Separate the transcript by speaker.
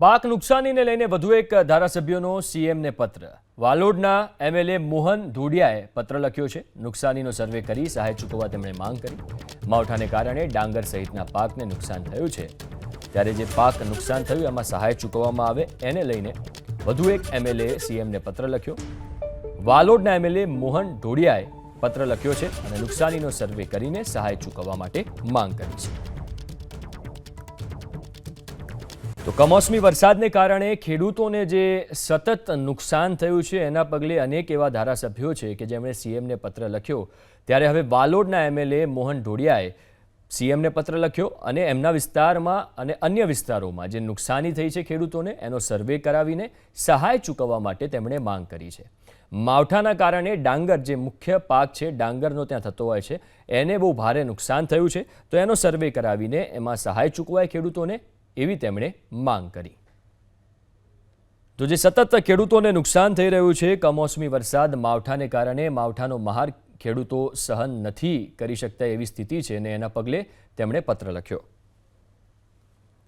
Speaker 1: પાક નુકસાનીને લઈને વધુ એક ધારાસભ્યનો સીએમને પત્ર. વાલોડના એમએલએ મોહન ધોડિયાએ પત્ર લખ્યો છે. નુકસાનીનો સર્વે કરી સહાય ચૂકવવા તેમણે માંગ કરી. માવઠાને કારણે ડાંગર સહિતના પાકને નુકસાન થયું છે, ત્યારે જે પાક નુકસાન થયું એમાં સહાય ચૂકવવામાં આવે એને લઈને વધુ એક એમએલએ સીએમને પત્ર લખ્યો. વાલોડના એમએલએ મોહન ધોડિયાએ પત્ર લખ્યો છે અને નુકસાનીનો સર્વે કરીને સહાય ચૂકવવા માટે માંગ કરી છે. તો કમોસમી વરસાદને કારણે ખેડૂતોને જે સતત નુકસાન થયું છે એના પગલે અનેક એવા ધારાસભ્યો છે કે જેમણે સીએમને પત્ર લખ્યો. ત્યારે હવે વાલોડના એમએલએ મોહન ધોડિયાએ સીએમને પત્ર લખ્યો અને એમના વિસ્તારમાં અને અન્ય વિસ્તારોમાં જે નુકસાની થઈ છે ખેડૂતોને એનો સર્વે કરાવીને સહાય ચૂકવવા માટે તેમણે માંગ કરી છે. માવઠાના કારણે ડાંગર જે મુખ્ય પાક છે ડાંગરનો ત્યાં થતો હોય છે એને બહુ ભારે નુકસાન થયું છે, તો એનો સર્વે કરાવીને એમાં સહાય ચૂકવાય ખેડૂતોને એવી તેમણે માંગ કરી. તો જે સતત ખેડૂતોને નુકસાન થઈ રહ્યું છે, કમોસમી વરસાદ માવઠાને કારણે માવઠાનો મહાર ખેડૂતો સહન નથી કરી શકતા એવી સ્થિતિ છે અને એના પગલે તેમણે પત્ર લખ્યો.